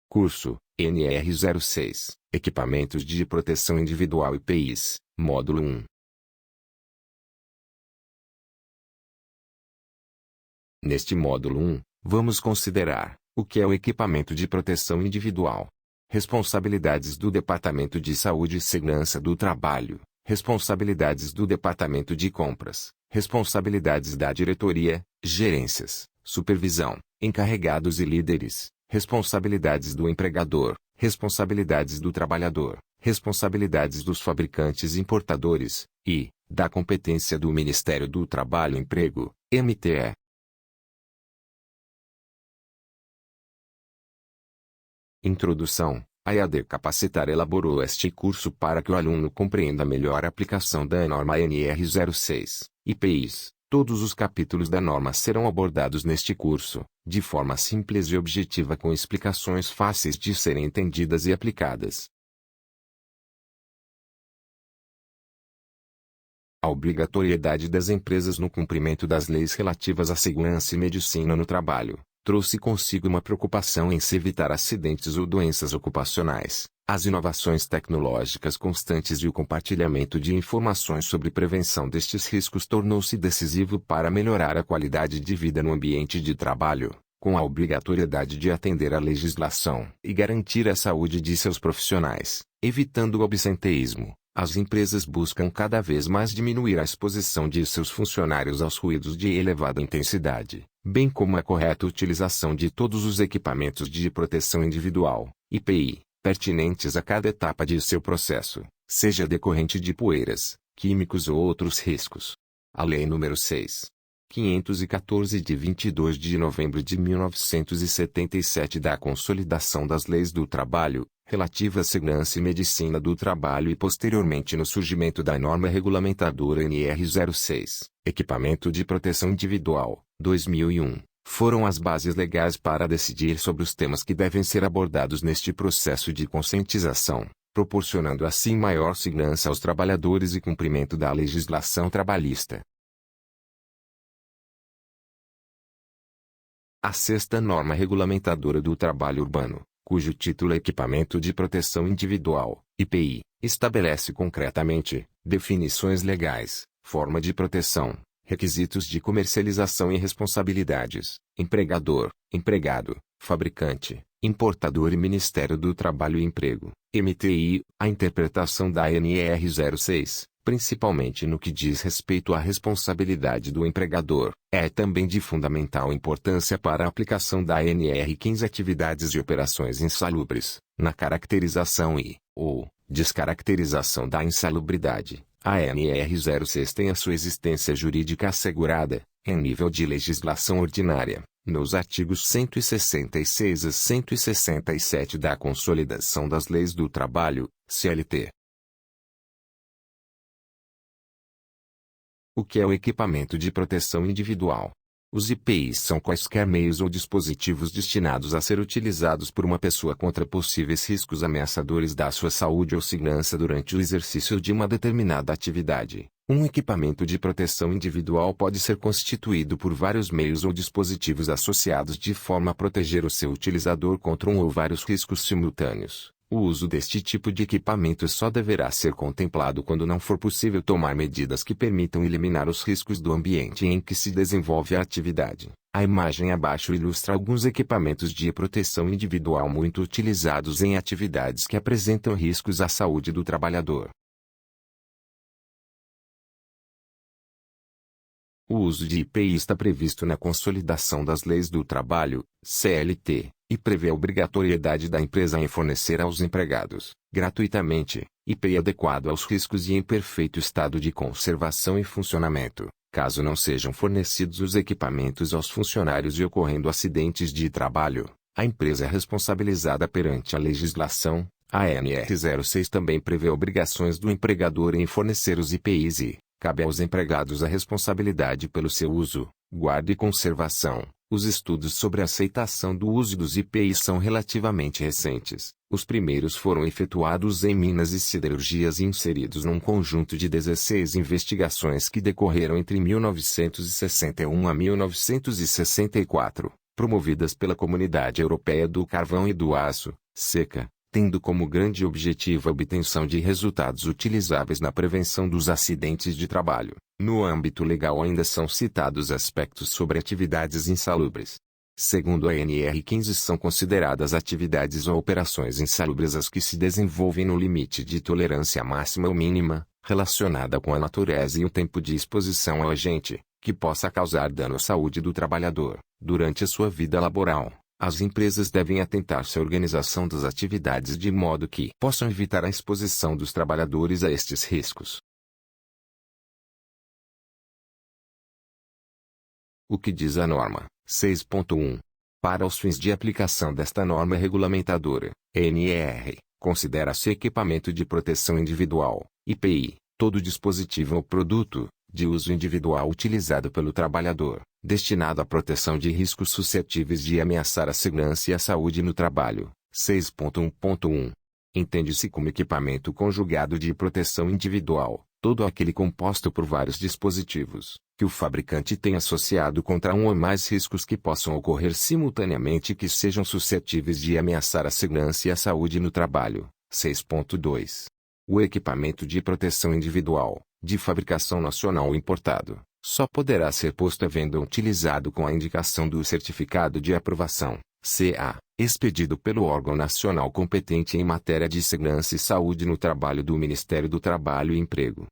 Curso, NR06, Equipamentos de Proteção Individual e EPIs, Módulo 1. Neste módulo 1, vamos considerar o que é o equipamento de proteção individual. Responsabilidades do Departamento de Saúde e Segurança do Trabalho, responsabilidades do Departamento de Compras, responsabilidades da diretoria, gerências, supervisão, encarregados e líderes, responsabilidades do empregador, responsabilidades do trabalhador, responsabilidades dos fabricantes e importadores, e da competência do Ministério do Trabalho e Emprego, MTE. Introdução. A EAD Capacitar elaborou este curso para que o aluno compreenda melhor a aplicação da norma NR06, EPIs. Todos os capítulos da norma serão abordados neste curso, de forma simples e objetiva com explicações fáceis de serem entendidas e aplicadas. A obrigatoriedade das empresas no cumprimento das leis relativas à segurança e medicina no trabalho trouxe consigo uma preocupação em se evitar acidentes ou doenças ocupacionais. As inovações tecnológicas constantes e o compartilhamento de informações sobre prevenção destes riscos tornou-se decisivo para melhorar a qualidade de vida no ambiente de trabalho, com a obrigatoriedade de atender à legislação e garantir a saúde de seus profissionais, evitando o absenteísmo. As empresas buscam cada vez mais diminuir a exposição de seus funcionários aos ruídos de elevada intensidade, bem como a correta utilização de todos os equipamentos de proteção individual, EPI, pertinentes a cada etapa de seu processo, seja decorrente de poeiras, químicos ou outros riscos. A Lei nº 6.514 de 22 de novembro de 1977 da Consolidação das Leis do Trabalho, relativa à segurança e medicina do trabalho e posteriormente no surgimento da norma regulamentadora NR06, Equipamento de Proteção Individual, 2001, foram as bases legais para decidir sobre os temas que devem ser abordados neste processo de conscientização, proporcionando assim maior segurança aos trabalhadores e cumprimento da legislação trabalhista. A sexta norma regulamentadora do trabalho urbano, cujo título é Equipamento de Proteção Individual, EPI, estabelece concretamente definições legais, forma de proteção, requisitos de comercialização e responsabilidades, empregador, empregado, fabricante, importador e Ministério do Trabalho e Emprego, MTI, a interpretação da NR06. Principalmente no que diz respeito à responsabilidade do empregador, é também de fundamental importância para a aplicação da NR15 atividades e operações insalubres, na caracterização ou descaracterização da insalubridade. A NR06 tem a sua existência jurídica assegurada, em nível de legislação ordinária, nos artigos 166 a 167 da Consolidação das Leis do Trabalho, CLT. O que é o equipamento de proteção individual? Os EPIs são quaisquer meios ou dispositivos destinados a ser utilizados por uma pessoa contra possíveis riscos ameaçadores da sua saúde ou segurança durante o exercício de uma determinada atividade. Um equipamento de proteção individual pode ser constituído por vários meios ou dispositivos associados de forma a proteger o seu utilizador contra um ou vários riscos simultâneos. O uso deste tipo de equipamento só deverá ser contemplado quando não for possível tomar medidas que permitam eliminar os riscos do ambiente em que se desenvolve a atividade. A imagem abaixo ilustra alguns equipamentos de proteção individual muito utilizados em atividades que apresentam riscos à saúde do trabalhador. O uso de EPI está previsto na Consolidação das Leis do Trabalho, CLT, e prevê a obrigatoriedade da empresa em fornecer aos empregados, gratuitamente, EPI adequado aos riscos e em perfeito estado de conservação e funcionamento. Caso não sejam fornecidos os equipamentos aos funcionários e ocorrendo acidentes de trabalho, a empresa é responsabilizada perante a legislação. A NR06 também prevê obrigações do empregador em fornecer os EPIs e cabe aos empregados a responsabilidade pelo seu uso, guarda e conservação. Os estudos sobre a aceitação do uso dos EPIs são relativamente recentes. Os primeiros foram efetuados em Minas e Siderurgias e inseridos num conjunto de 16 investigações que decorreram entre 1961 a 1964. promovidas pela Comunidade Europeia do Carvão e do Aço, SECA, tendo como grande objetivo a obtenção de resultados utilizáveis na prevenção dos acidentes de trabalho. No âmbito legal ainda são citados aspectos sobre atividades insalubres. Segundo a NR15, são consideradas atividades ou operações insalubres as que se desenvolvem no limite de tolerância máxima ou mínima, relacionada com a natureza e o tempo de exposição ao agente, que possa causar dano à saúde do trabalhador, durante a sua vida laboral. As empresas devem atentar-se à organização das atividades de modo que possam evitar a exposição dos trabalhadores a estes riscos. O que diz a norma? 6.1. Para os fins de aplicação desta norma regulamentadora, NR, considera-se equipamento de proteção individual, EPI, todo dispositivo ou produto, de uso individual utilizado pelo trabalhador, destinado à proteção de riscos suscetíveis de ameaçar a segurança e a saúde no trabalho. 6.1.1. Entende-se como equipamento conjugado de proteção individual, todo aquele composto por vários dispositivos, que o fabricante tem associado contra um ou mais riscos que possam ocorrer simultaneamente e que sejam suscetíveis de ameaçar a segurança e a saúde no trabalho. 6.2. O equipamento de proteção individual, de fabricação nacional ou importado, só poderá ser posto à venda ou utilizado com a indicação do Certificado de Aprovação, CA, expedido pelo órgão nacional competente em matéria de segurança e saúde no trabalho do Ministério do Trabalho e Emprego.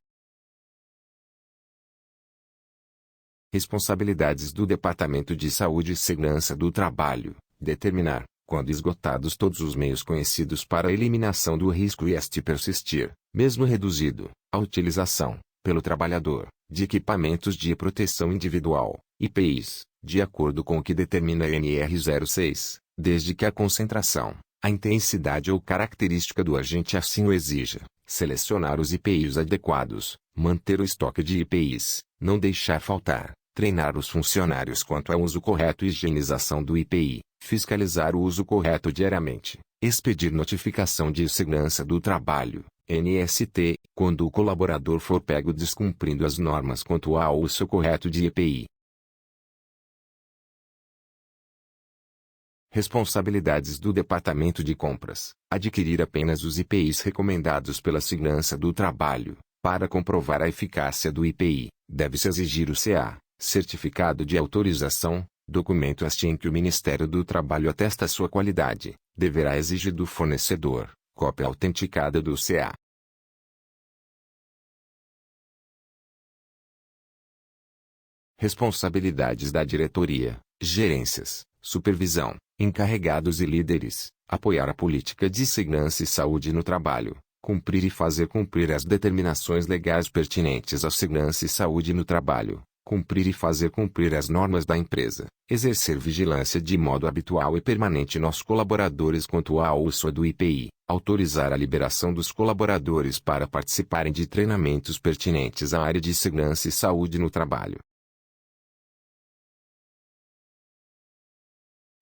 Responsabilidades do Departamento de Saúde e Segurança do Trabalho: determinar, quando esgotados todos os meios conhecidos para a eliminação do risco e este persistir, mesmo reduzido, a utilização, pelo trabalhador, de equipamentos de proteção individual, EPIs, de acordo com o que determina a NR06, desde que a concentração, a intensidade ou característica do agente assim o exija, selecionar os EPIs adequados, manter o estoque de EPIs, não deixar faltar, treinar os funcionários quanto ao uso correto e higienização do EPI, fiscalizar o uso correto diariamente, expedir notificação de segurança do trabalho, NST, quando o colaborador for pego descumprindo as normas quanto ao uso correto de EPI. Responsabilidades do Departamento de Compras: adquirir apenas os EPIs recomendados pela Segurança do Trabalho. Para comprovar a eficácia do EPI, deve-se exigir o CA, Certificado de Autorização, documento este em que o Ministério do Trabalho atesta sua qualidade. Deverá exigir do fornecedor, cópia autenticada do CA. Responsabilidades da diretoria, gerências, supervisão, encarregados e líderes: apoiar a política de segurança e saúde no trabalho, cumprir e fazer cumprir as determinações legais pertinentes à segurança e saúde no trabalho, cumprir e fazer cumprir as normas da empresa, exercer vigilância de modo habitual e permanente nos colaboradores quanto ao uso do EPI, autorizar a liberação dos colaboradores para participarem de treinamentos pertinentes à área de segurança e saúde no trabalho.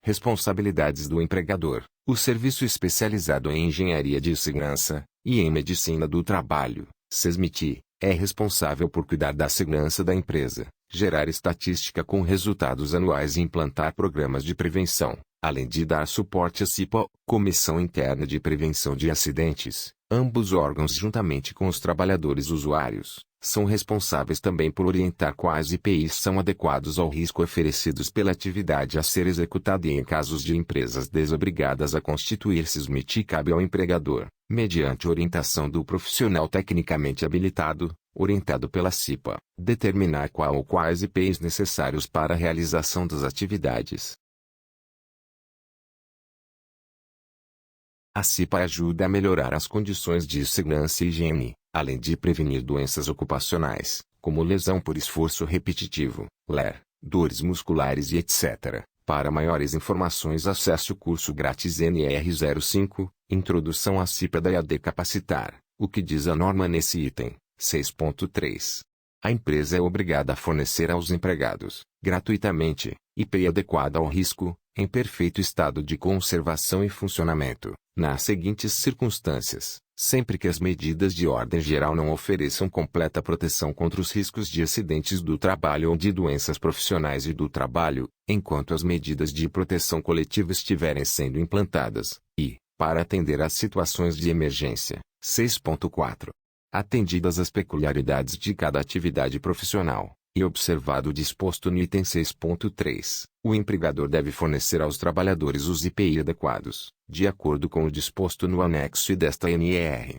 Responsabilidades do empregador: o serviço especializado em engenharia de segurança e em medicina do trabalho, SESMIT, é responsável por cuidar da segurança da empresa, gerar estatística com resultados anuais e implantar programas de prevenção, além de dar suporte à CIPA, Comissão Interna de Prevenção de Acidentes. Ambos órgãos, juntamente com os trabalhadores usuários, são responsáveis também por orientar quais EPIs são adequados ao risco oferecidos pela atividade a ser executada e em casos de empresas desobrigadas a constituir SESMIT cabe ao empregador, mediante orientação do profissional tecnicamente habilitado, orientado pela CIPA, determinar qual ou quais EPIs necessários para a realização das atividades. A CIPA ajuda a melhorar as condições de segurança e higiene, além de prevenir doenças ocupacionais, como lesão por esforço repetitivo, LER, dores musculares e etc. Para maiores informações acesse o curso grátis NR05, Introdução à CIPA da EAD Capacitar, o que diz a norma nesse item. 6.3. A empresa é obrigada a fornecer aos empregados, gratuitamente, EPI adequada ao risco, em perfeito estado de conservação e funcionamento, nas seguintes circunstâncias: sempre que as medidas de ordem geral não ofereçam completa proteção contra os riscos de acidentes do trabalho ou de doenças profissionais e do trabalho, enquanto as medidas de proteção coletiva estiverem sendo implantadas, e, para atender às situações de emergência. 6.4. Atendidas as peculiaridades de cada atividade profissional, e observado o disposto no item 6.3, o empregador deve fornecer aos trabalhadores os EPI adequados, de acordo com o disposto no anexo I desta NR.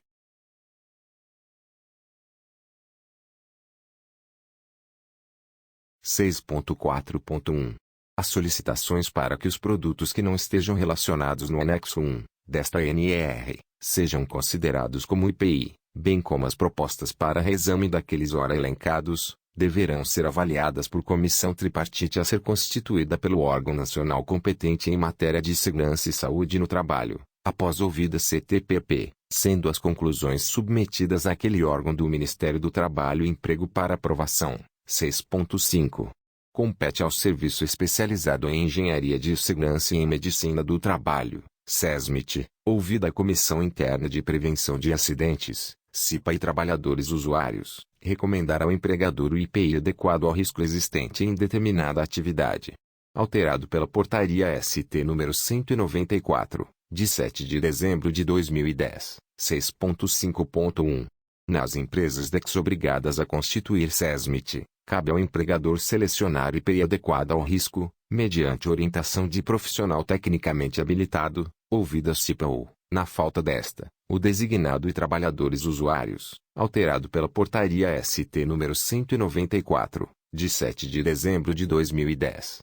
As solicitações para que os produtos que não estejam relacionados no anexo 1 desta NR sejam considerados como IPI, bem como as propostas para reexame daqueles ora elencados, deverão ser avaliadas por comissão tripartite a ser constituída pelo órgão nacional competente em matéria de segurança e saúde no trabalho, após ouvida CTPP, sendo as conclusões submetidas àquele órgão do Ministério do Trabalho e Emprego para aprovação. 6.5. Compete ao Serviço Especializado em Engenharia de Segurança e em Medicina do Trabalho, SESMIT, ouvida a Comissão Interna de Prevenção de Acidentes, CIPA e trabalhadores usuários, recomendar ao empregador o IPI adequado ao risco existente em determinada atividade. Alterado pela Portaria ST número 194, de 7 de dezembro de 2010, 6.5.1. Nas empresas obrigadas a constituir SESMIT, cabe ao empregador selecionar IPI adequado ao risco, mediante orientação de profissional tecnicamente habilitado, ouvida a CIPA ou, na falta desta, o designado e trabalhadores usuários, alterado pela Portaria ST número 194, de 7 de dezembro de 2010.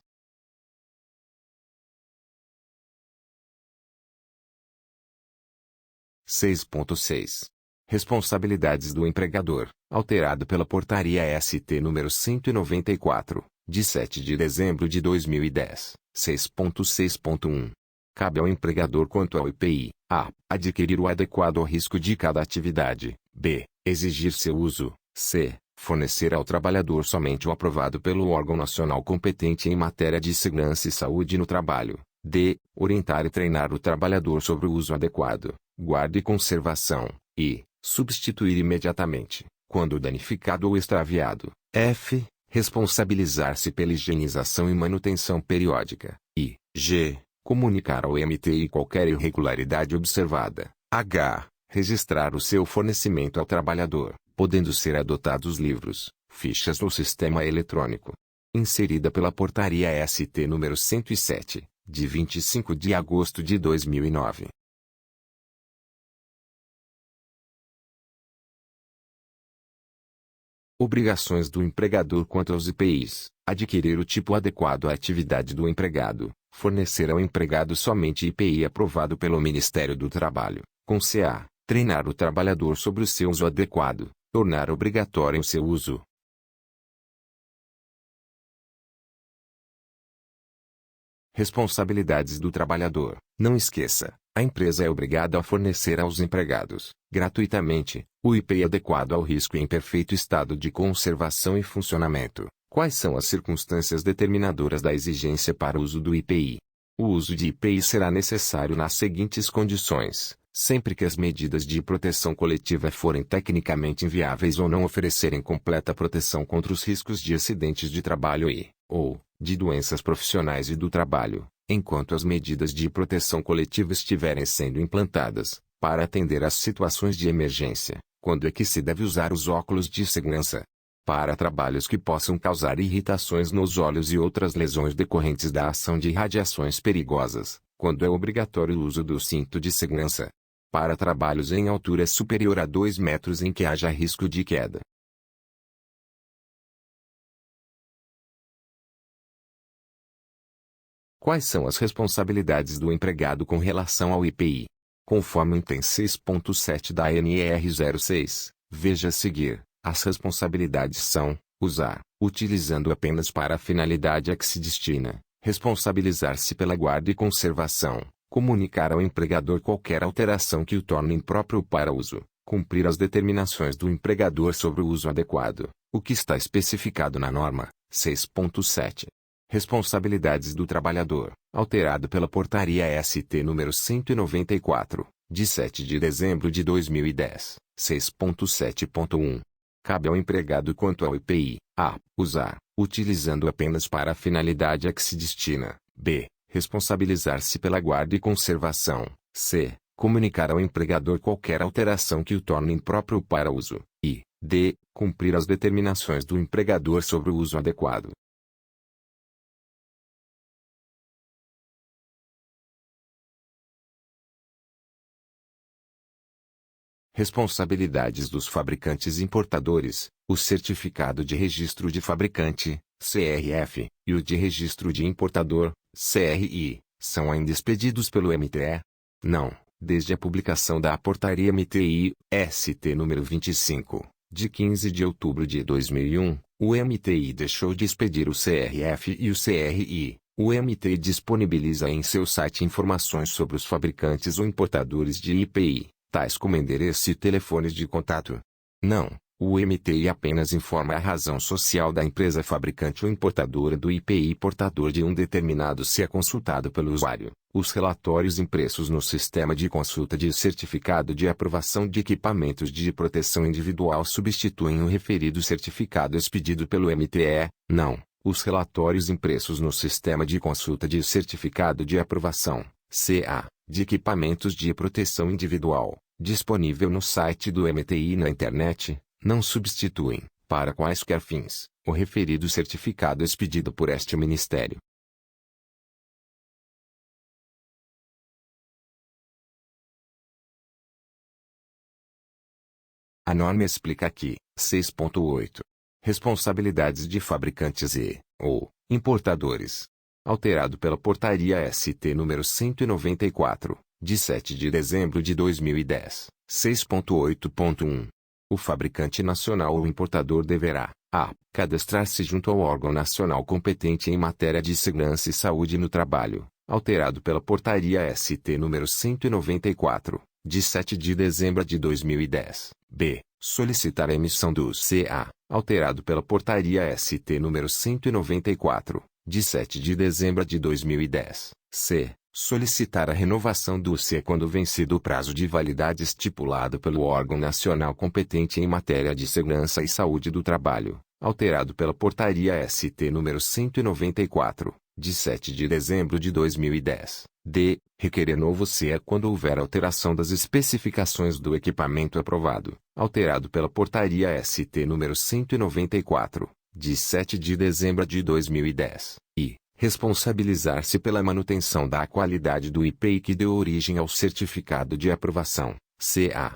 Responsabilidades do empregador, alterado pela Portaria ST número 194, de 7 de dezembro de 2010, 6.6.1. Cabe ao empregador quanto ao IPI, a. Adquirir o adequado ao risco de cada atividade, b. Exigir seu uso, c. Fornecer ao trabalhador somente o aprovado pelo órgão nacional competente em matéria de segurança e saúde no trabalho, d. Orientar e treinar o trabalhador sobre o uso adequado, guarda e conservação, e substituir imediatamente, quando danificado ou extraviado, f. Responsabilizar-se pela higienização e manutenção periódica, e g. Comunicar ao MTI qualquer irregularidade observada, h. Registrar o seu fornecimento ao trabalhador, podendo ser adotados livros, fichas ou sistema eletrônico. Inserida pela Portaria ST número 107, de 25 de agosto de 2009. Obrigações do empregador quanto aos IPIs: adquirir o tipo adequado à atividade do empregado, fornecer ao empregado somente IPI aprovado pelo Ministério do Trabalho, com CA, treinar o trabalhador sobre o seu uso adequado, tornar obrigatório o seu uso. Responsabilidades do trabalhador: não esqueça, a empresa é obrigada a fornecer aos empregados, gratuitamente, o IPI adequado ao risco em perfeito estado de conservação e funcionamento. Quais são as circunstâncias determinadoras da exigência para o uso do IPI? O uso de IPI será necessário nas seguintes condições: sempre que as medidas de proteção coletiva forem tecnicamente inviáveis ou não oferecerem completa proteção contra os riscos de acidentes de trabalho ou de doenças profissionais e do trabalho, enquanto as medidas de proteção coletiva estiverem sendo implantadas, para atender às situações de emergência, quando é que se deve usar os óculos de segurança? Para trabalhos que possam causar irritações nos olhos e outras lesões decorrentes da ação de radiações perigosas, quando é obrigatório o uso do cinto de segurança. Para trabalhos em altura superior a 2 metros em que haja risco de queda. Quais são as responsabilidades do empregado com relação ao IPI? Conforme o item 6.7 da NR 06, veja a seguir, as responsabilidades são: usar, utilizando apenas para a finalidade a que se destina, responsabilizar-se pela guarda e conservação, comunicar ao empregador qualquer alteração que o torne impróprio para uso, Cumprir as determinações do empregador sobre o uso adequado, o que está especificado na norma 6.7. Responsabilidades do trabalhador, alterado pela Portaria ST número 194, de 7 de dezembro de 2010, 6.7.1. Cabe ao empregado quanto ao IPI, a. usar, utilizando apenas para a finalidade a que se destina, b. responsabilizar-se pela guarda e conservação, c. comunicar ao empregador qualquer alteração que o torne impróprio para uso, e d. cumprir as determinações do empregador sobre o uso adequado. Responsabilidades dos fabricantes importadores: o certificado de registro de fabricante, CRF, e o de registro de importador, CRI, são ainda expedidos pelo MTE? Não, desde a publicação da Portaria MTI, ST número 25, de 15 de outubro de 2001, o MTI deixou de expedir o CRF e o CRI. O MTI disponibiliza em seu site informações sobre os fabricantes ou importadores de IPI, tais como endereço e telefones de contato. Não, o MTI apenas informa a razão social da empresa fabricante ou importadora do IPI portador de um determinado se é consultado pelo usuário. Os relatórios impressos no sistema de consulta de certificado de aprovação de equipamentos de proteção individual substituem o referido certificado expedido pelo MTE. Não, os relatórios impressos no sistema de consulta de certificado de aprovação, CA, de equipamentos de proteção individual, disponível no site do MTI na internet, não substituem, para quaisquer fins, o referido certificado expedido por este Ministério. A norma explica que, 6.8. Responsabilidades de fabricantes ou importadores. Alterado pela Portaria ST número 194, de 7 de dezembro de 2010, 6.8.1. O fabricante nacional ou importador deverá, a. cadastrar-se junto ao órgão nacional competente em matéria de segurança e saúde no trabalho, alterado pela Portaria ST número 194, de 7 de dezembro de 2010, b. solicitar a emissão do CA, alterado pela Portaria ST número 194, de 7 de dezembro de 2010, c. solicitar a renovação do CE quando vencido o prazo de validade estipulado pelo órgão nacional competente em matéria de segurança e saúde do trabalho, alterado pela Portaria ST número 194, de 7 de dezembro de 2010. D. requerer novo CE quando houver alteração das especificações do equipamento aprovado, alterado pela Portaria ST número 194, de 7 de dezembro de 2010, e responsabilizar-se pela manutenção da qualidade do IPI que deu origem ao certificado de aprovação, CA.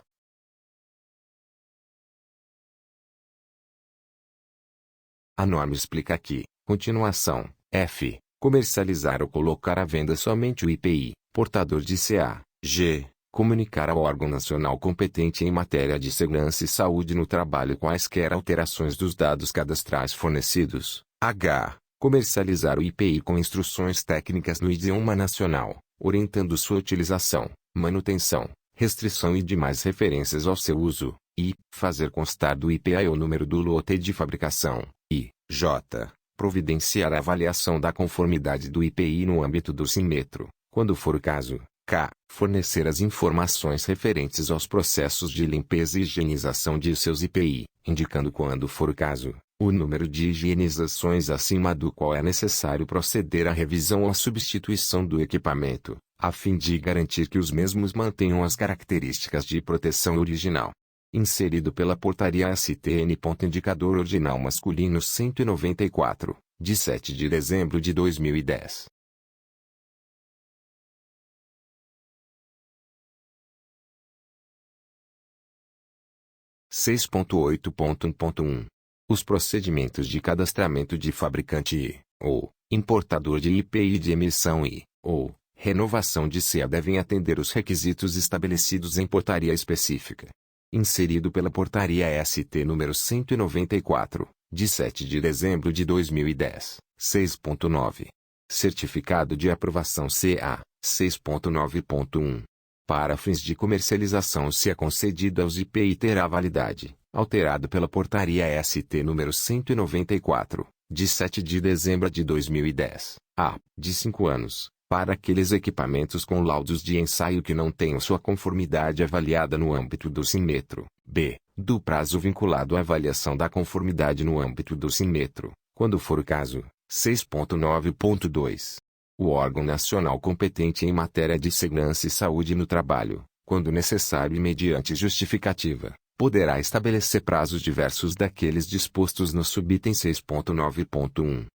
A norma explica que, continuação, f. comercializar ou colocar à venda somente o IPI, portador de CA, g. comunicar ao órgão nacional competente em matéria de segurança e saúde no trabalho quaisquer alterações dos dados cadastrais fornecidos, h. comercializar o IPI com instruções técnicas no idioma nacional, orientando sua utilização, manutenção, restrição e demais referências ao seu uso, e fazer constar do IPI o número do lote de fabricação, e j. providenciar a avaliação da conformidade do IPI no âmbito do Sinmetro, quando for o caso, k. fornecer as informações referentes aos processos de limpeza e higienização de seus IPI, indicando quando for o caso, o número de higienizações acima do qual é necessário proceder à revisão ou à substituição do equipamento, a fim de garantir que os mesmos mantenham as características de proteção original. Inserido pela Portaria STN. Indicador Ordinal Masculino 194, de 7 de dezembro de 2010. Os procedimentos de cadastramento de fabricante ou importador de IPI de emissão ou renovação de CA devem atender os requisitos estabelecidos em portaria específica. Inserido pela Portaria ST número 194, de 7 de dezembro de 2010, 6.9. Certificado de aprovação CA, 6.9.1. Para fins de comercialização, se é concedido aos IPI, terá validade, alterado pela Portaria ST número 194, de 7 de dezembro de 2010, a, de 5 anos, para aqueles equipamentos com laudos de ensaio que não tenham sua conformidade avaliada no âmbito do Sinmetro, b, do prazo vinculado à avaliação da conformidade no âmbito do Sinmetro, quando for o caso. 6.9.2. O órgão nacional competente em matéria de segurança e saúde no trabalho, quando necessário e mediante justificativa, poderá estabelecer prazos diversos daqueles dispostos no subitem 6.9.1.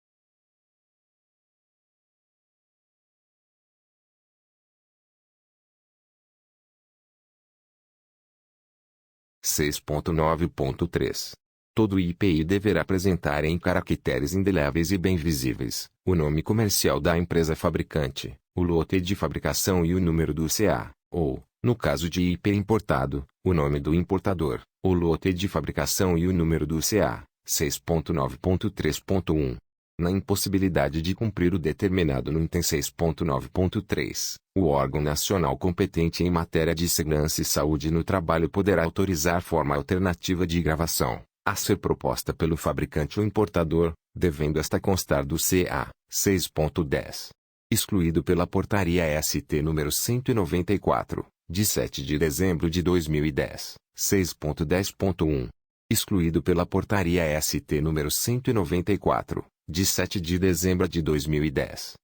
Todo IPI deverá apresentar em caracteres indeléveis e bem visíveis, o nome comercial da empresa fabricante, o lote de fabricação e o número do CA, ou, no caso de IPI importado, o nome do importador, o lote de fabricação e o número do CA. 6.9.3.1. Na impossibilidade de cumprir o determinado no item 6.9.3, o órgão nacional competente em matéria de segurança e saúde no trabalho poderá autorizar forma alternativa de gravação, a ser proposta pelo fabricante ou importador, devendo esta constar do CA. 6.10. Excluído pela Portaria ST número 194, de 7 de dezembro de 2010, 6.10.1. Excluído pela Portaria ST número 194, de 7 de dezembro de 2010.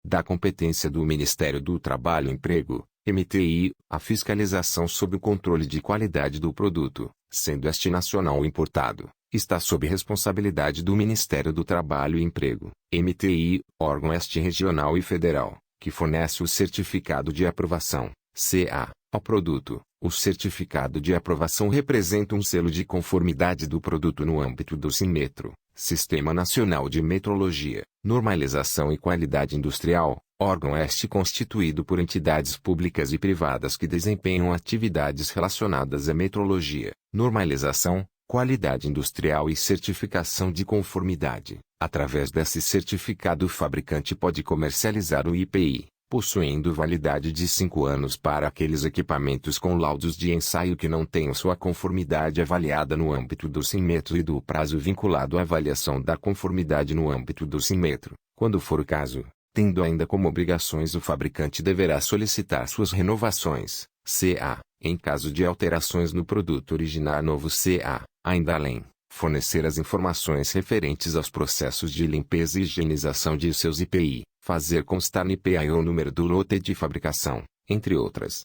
Da competência do Ministério do Trabalho e Emprego, MTI, a fiscalização sob o controle de qualidade do produto, sendo este nacional ou importado, está sob responsabilidade do Ministério do Trabalho e Emprego, MTI, órgão este regional e federal, que fornece o certificado de aprovação, CA, ao produto. O certificado de aprovação representa um selo de conformidade do produto no âmbito do Sinmetro, Sistema Nacional de Metrologia, Normalização e Qualidade Industrial, órgão este constituído por entidades públicas e privadas que desempenham atividades relacionadas à metrologia, normalização, qualidade industrial e certificação de conformidade. Através desse certificado, o fabricante pode comercializar o IPI, possuindo validade de 5 anos para aqueles equipamentos com laudos de ensaio que não tenham sua conformidade avaliada no âmbito do Sinmetro e do prazo vinculado à avaliação da conformidade no âmbito do Sinmetro, quando for o caso. Tendo ainda como obrigações, o fabricante deverá solicitar suas renovações, CA, em caso de alterações no produto originar novo CA, ainda além, fornecer as informações referentes aos processos de limpeza e higienização de seus IPI, fazer constar no IPI o número do lote de fabricação, entre outras.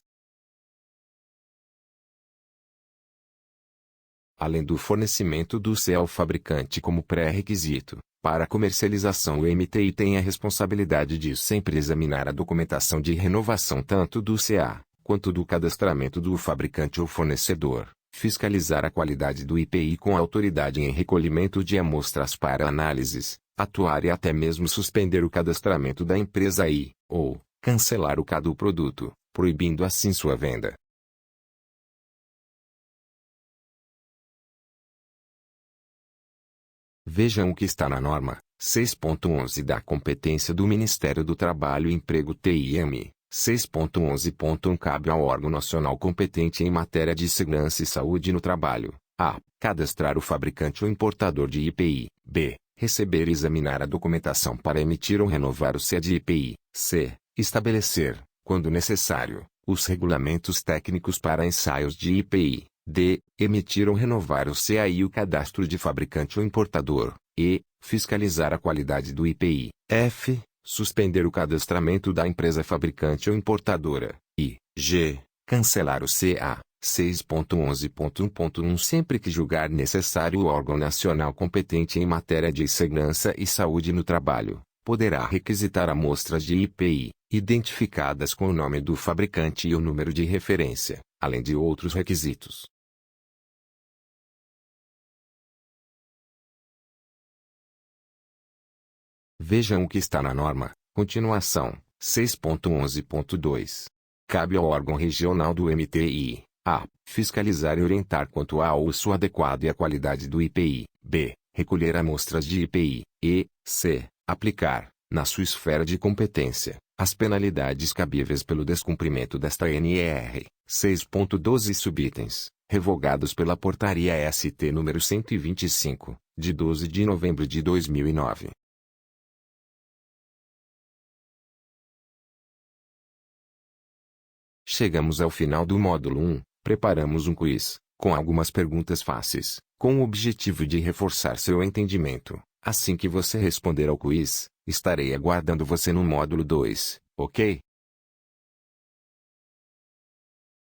Além do fornecimento do CA ao fabricante como pré-requisito, para a comercialização, o MTI tem a responsabilidade de sempre examinar a documentação de renovação tanto do CA, quanto do cadastramento do fabricante ou fornecedor, fiscalizar a qualidade do IPI com a autoridade em recolhimento de amostras para análises, atuar e até mesmo suspender o cadastramento da empresa ou cancelar o CA do produto, proibindo assim sua venda. Vejam o que está na norma 6.11 da competência do Ministério do Trabalho e Emprego TIM. 6.11.1 Cabe ao órgão nacional competente em matéria de segurança e saúde no trabalho: a. Cadastrar o fabricante ou importador de IPI. b. Receber e examinar a documentação para emitir ou renovar o CA de IPI. c. Estabelecer, quando necessário, os regulamentos técnicos para ensaios de IPI. d. Emitir ou renovar o CA e o cadastro de fabricante ou importador. e. Fiscalizar a qualidade do IPI. f. Suspender o cadastramento da empresa fabricante ou importadora. e. g. Cancelar o CA. 6.11.1.1 Sempre que julgar necessário, o órgão nacional competente em matéria de segurança e saúde no trabalho poderá requisitar amostras de IPI, identificadas com o nome do fabricante e o número de referência, além de outros requisitos. Vejam o que está na norma. Continuação. 6.11.2. Cabe ao órgão regional do MTI: a. Fiscalizar e orientar quanto ao uso adequado e à qualidade do IPI. b. Recolher amostras de IPI. e. c. Aplicar, Na sua esfera de competência, as penalidades cabíveis pelo descumprimento desta NER 6.12 subitens, revogados pela Portaria ST número 125, de 12 de novembro de 2009. Chegamos ao final do módulo 1, preparamos um quiz, com algumas perguntas fáceis, com o objetivo de reforçar seu entendimento. Assim que você responder ao quiz, estarei aguardando você no módulo 2, ok?